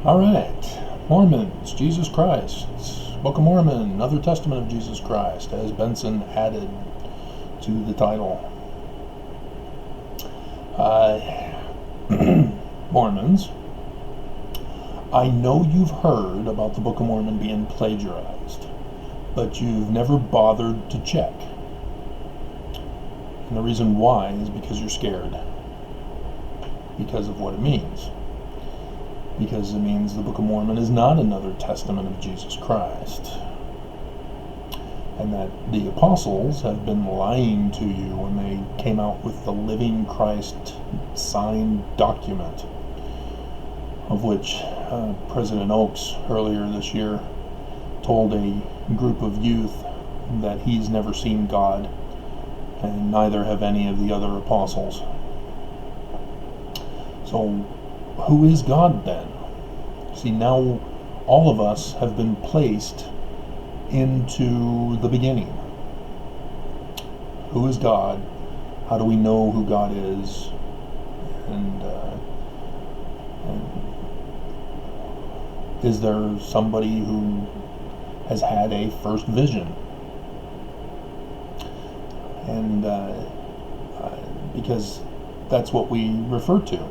All right, Mormons, Jesus Christ, Book of Mormon, another testament of Jesus Christ, as Benson added to the title. Mormons, I know you've heard about the Book of Mormon being plagiarized, but you've never bothered to check. And the reason why is because you're scared. Because of what it means. Because it means the Book of Mormon is not another testament of Jesus Christ. And that the apostles have been lying to you when they came out with the Living Christ signed document, of which President Oaks earlier this year told a group of youth that he's never seen God, and neither have any of the other apostles. So, who is God then? See, now all of us have been placed into the beginning. Who is God? How do we know who God is? And is there somebody who has had a first vision? And because that's what we refer to.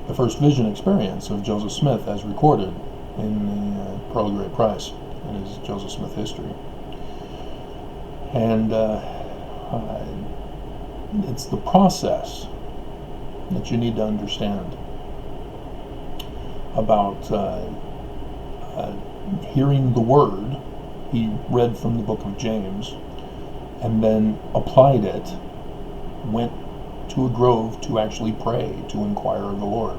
The first vision experience of Joseph Smith as recorded in the Pearl of Great Price in his Joseph Smith history. And it's the process that you need to understand about hearing the word. He read from the book of James and then applied it, went to a grove to actually pray, to inquire of the Lord.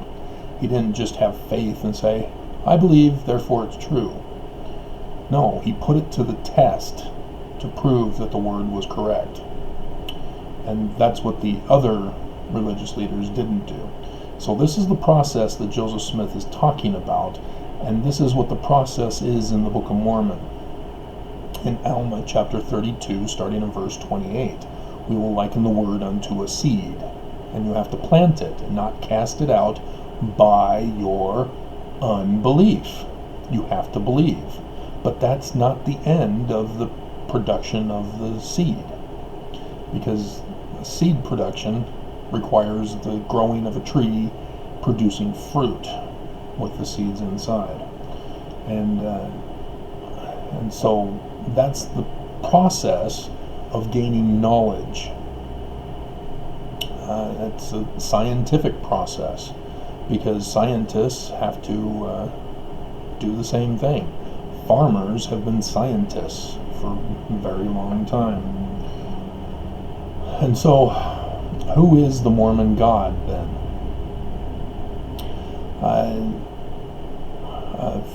He didn't just have faith and say, I believe, therefore it's true. No, he put it to the test to prove that the word was correct. And that's what the other religious leaders didn't do. So this is the process that Joseph Smith is talking about, and this is what the process is in the Book of Mormon. In Alma chapter 32, starting in verse 28. We will liken the word unto a seed, and you have to plant it and not cast it out by your unbelief. You have to believe. But that's not the end of the production of the seed, because seed production requires the growing of a tree producing fruit with the seeds inside. And so that's the process of gaining knowledge. It's a scientific process, because scientists have to do the same thing. Farmers have been scientists for a very long time. And so, who is the Mormon God then?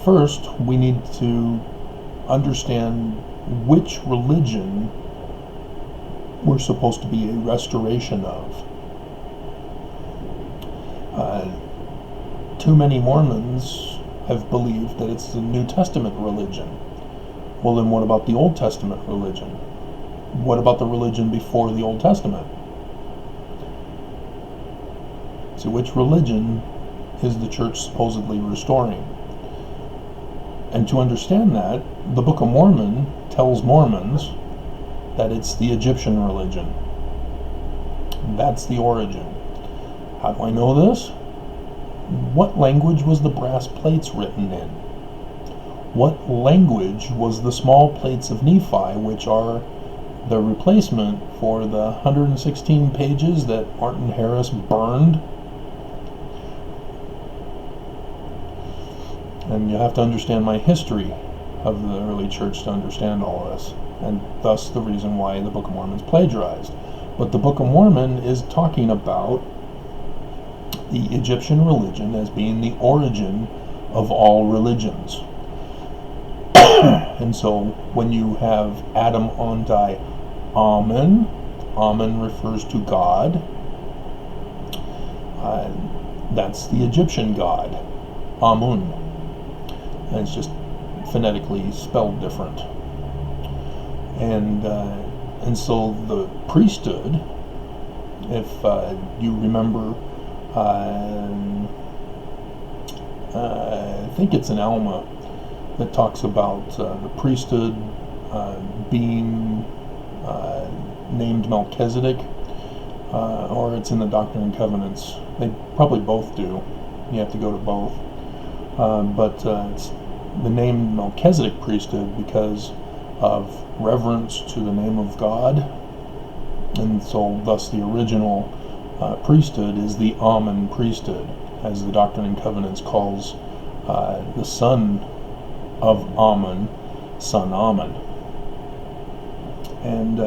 First, we need to understand which religion we're supposed to be a restoration of. Too many Mormons have believed that it's the New Testament religion. Well, then what about the Old Testament religion? What about the religion before the Old Testament? See, which religion is the church supposedly restoring? And to understand that, the Book of Mormon tells Mormons that it's the Egyptian religion. That's the origin. How do I know this? What language was the brass plates written in? What language was the small plates of Nephi, which are the replacement for the 116 pages that Martin Harris burned? And you have to understand my history of the early church to understand all this, and thus the reason why the Book of Mormon is plagiarized. But the Book of Mormon is talking about the Egyptian religion as being the origin of all religions. And so when you have Adam Ontai Amen, Amen refers to God. That's the Egyptian God, Amun. And it's just phonetically spelled different. And so the priesthood, if you remember I think it's in Alma, that talks about the priesthood being named Melchizedek, or it's in the Doctrine and Covenants. They probably both do. You have to go to both. But it's the name Melchizedek priesthood because of reverence to the name of God, and so thus the original priesthood is the Ammon priesthood, as the Doctrine and Covenants calls the son of Ammon, son Ammon. And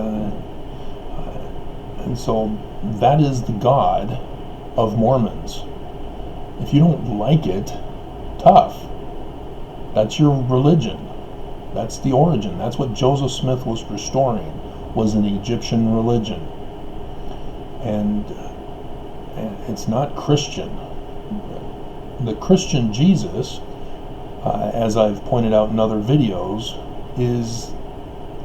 so that is the God of Mormons. If you don't like it, tough. That's your religion. That's the origin. That's what Joseph Smith was restoring, was an Egyptian religion. And it's not Christian. The Christian Jesus, as I've pointed out in other videos, is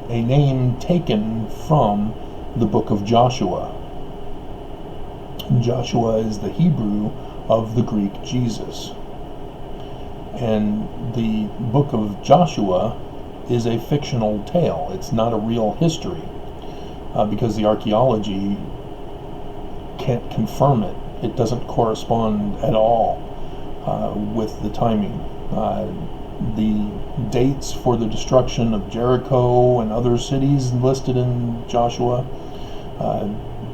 a name taken from the book of Joshua. Joshua is the Hebrew of the Greek Jesus. And the book of Joshua is a fictional tale. It's not a real history, because the archaeology can't confirm it. It doesn't correspond at all with the timing. The dates for the destruction of Jericho and other cities listed in Joshua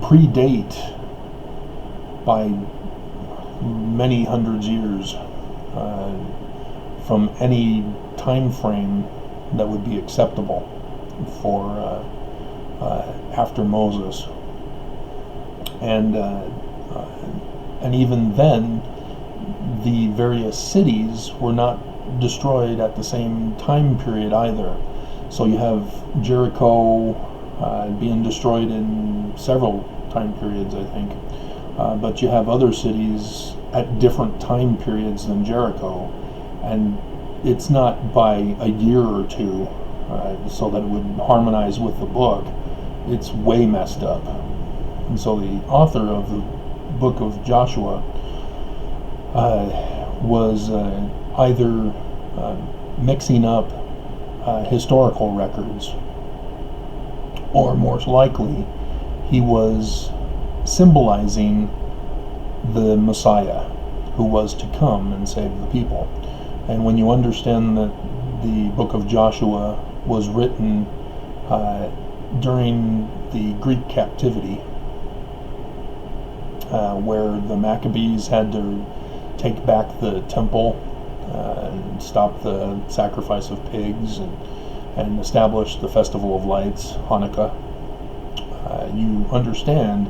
predate by many hundreds of years from any time frame that would be acceptable for after Moses. And even then, the various cities were not destroyed at the same time period either. So you have Jericho being destroyed in several time periods, I think. But you have other cities at different time periods than Jericho. And it's not by a year or two, so that it would harmonize with the book. It's way messed up. And so the author of the book of Joshua was either mixing up historical records, or more likely he was symbolizing the Messiah who was to come and save the people. And when you understand that the book of Joshua was written during the Greek captivity, where the Maccabees had to take back the temple and stop the sacrifice of pigs and establish the Festival of Lights, Hanukkah, you understand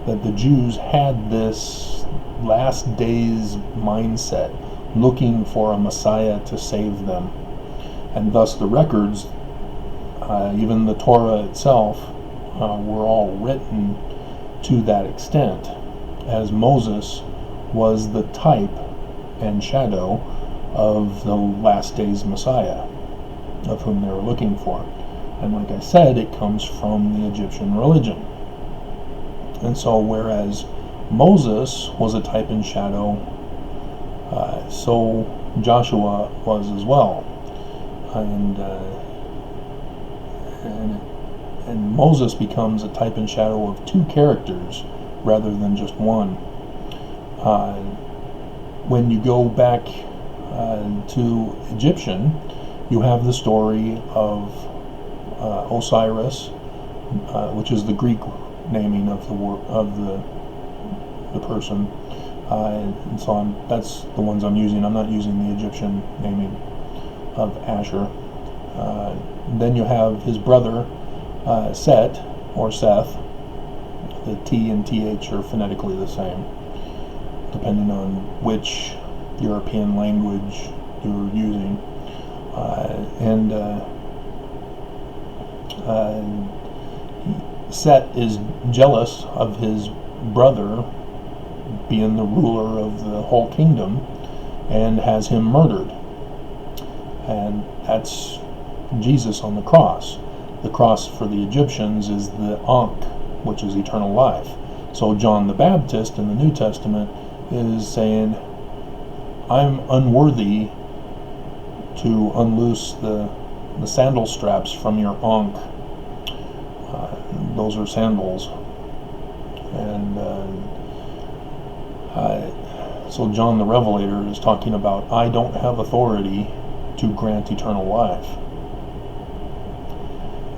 that the Jews had this last days mindset, looking for a Messiah to save them. And thus the records, even the Torah itself, were all written to that extent, as Moses was the type and shadow of the last days Messiah, of whom they were looking for. And like I said, it comes from the Egyptian religion. And so whereas Moses was a type and shadow, so Joshua was as well. And Moses becomes a type and shadow of two characters rather than just one. When you go back to Egyptian, you have the story of Osiris, which is the Greek naming of the person, and so that's the ones I'm using. I'm not using the Egyptian naming of Asher. Then you have his brother Set, or Seth. The T and TH are phonetically the same, depending on which European language you're using. Set is jealous of his brother being the ruler of the whole kingdom and has him murdered. And that's Jesus on the cross. The cross for the Egyptians is the Ankh, which is eternal life. So John the Baptist in the New Testament is saying, I'm unworthy to unloose the sandal straps from your ankh. Those are sandals. And so John the Revelator is talking about, I don't have authority to grant eternal life.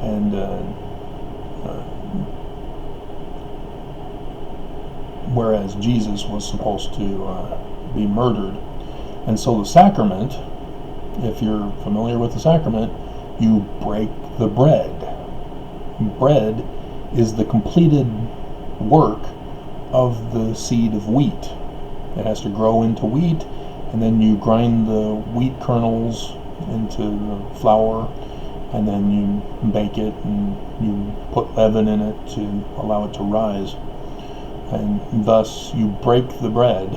And whereas Jesus was supposed to be murdered. And so the sacrament, if you're familiar with the sacrament, you break the bread. Bread is the completed work of the seed of wheat. It has to grow into wheat, and then you grind the wheat kernels into the flour, and then you bake it, and you put leaven in it to allow it to rise. And thus you break the bread,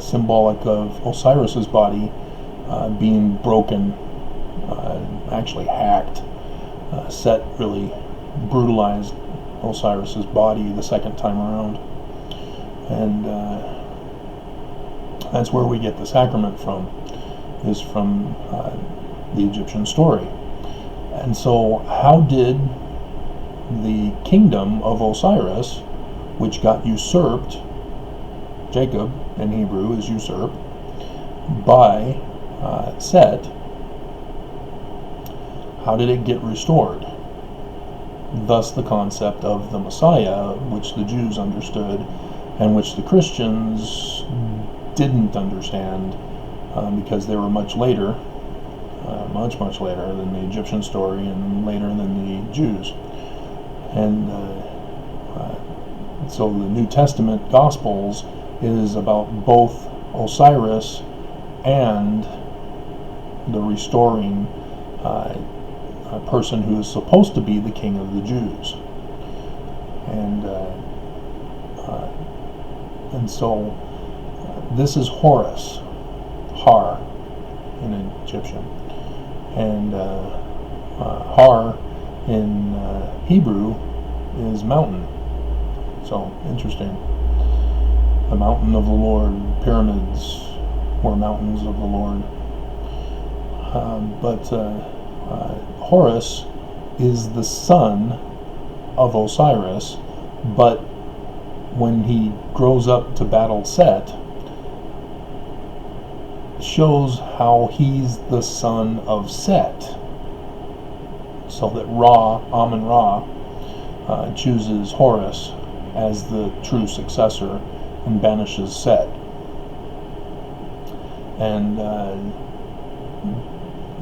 symbolic of Osiris's body being broken, actually hacked. Set really brutalized Osiris's body the second time around. And that's where we get the sacrament from, is from the Egyptian story. And so how did the kingdom of Osiris, which got usurped, Jacob in Hebrew is usurp, by Set, how did it get restored? Thus the concept of the Messiah, which the Jews understood and which the Christians didn't understand, because they were much later, much later than the Egyptian story and later than the Jews. And so the New Testament Gospels is about both Osiris and the restoring person who is supposed to be the king of the Jews. And so this is Horus, Har in Egyptian, and Har in Hebrew is mountain. So interesting. The mountain of the Lord, pyramids were mountains of the Lord. But Horus is the son of Osiris, but when he grows up to battle Set, shows how he's the son of Set. So that Amun-Ra, chooses Horus as the true successor and banishes Set. And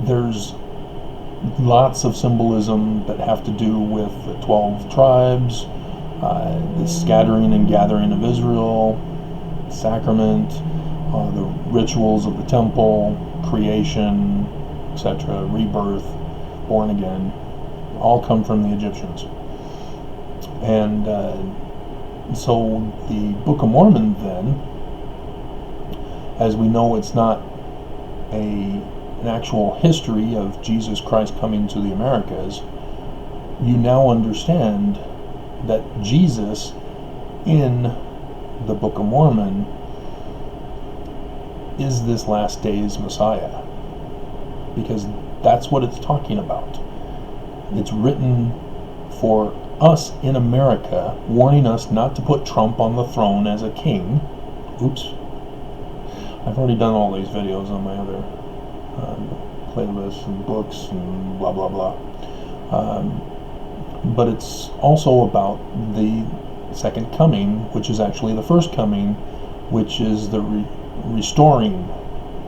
there's lots of symbolism that have to do with the 12 tribes, the scattering and gathering of Israel, sacrament, the rituals of the temple, creation, etc., rebirth, born again, all come from the Egyptians. And so the Book of Mormon then, as we know, it's not an actual history of Jesus Christ coming to the Americas. You now understand that Jesus in the Book of Mormon is this last days Messiah, because that's what it's talking about. It's written for us in America, warning us not to put Trump on the throne as a king. Oops. I've already done all these videos on my other playlists and books and blah blah blah. But it's also about the second coming, which is actually the first coming, which is the restoring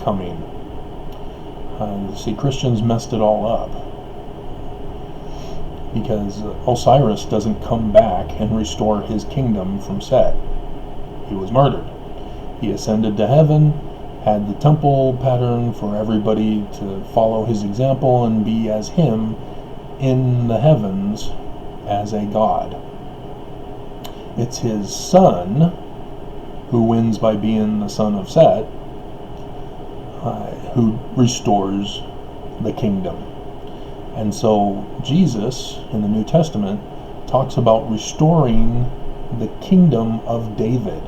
coming. See, Christians messed it all up, because Osiris doesn't come back and restore his kingdom from Set. He was murdered. He ascended to heaven, had the temple pattern for everybody to follow his example and be as him in the heavens as a god. It's his son who wins by being the son of Set, who restores the kingdom. And so Jesus in the New Testament talks about restoring the kingdom of David.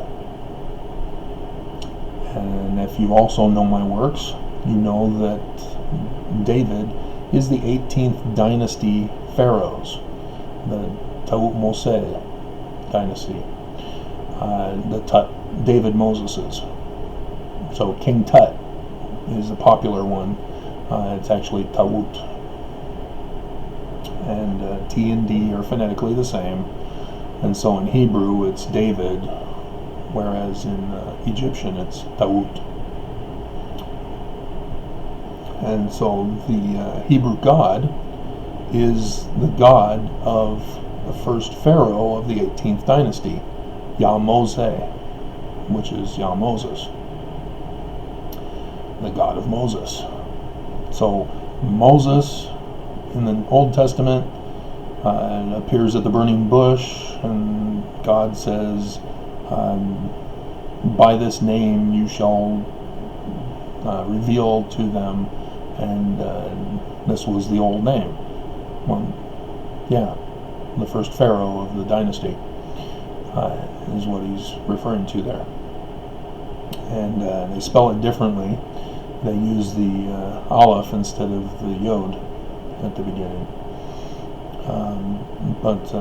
And if you also know my works, you know that David is the 18th dynasty pharaohs, the Taut Moshe dynasty, the David Moseses. So King Tut is a popular one. It's actually Taut. And T and D are phonetically the same. And so in Hebrew it's David, whereas in Egyptian it's Taut. And so the Hebrew God is the God of the first pharaoh of the 18th dynasty, Yah-Moseh, which is Yah Moses, the God of Moses. So Moses in the Old Testament appears at the burning bush, and God says, by this name you shall reveal to them, and this was the old name. Well, yeah, the first pharaoh of the dynasty is what he's referring to there. And they spell it differently. They use the aleph instead of the yod at the beginning. But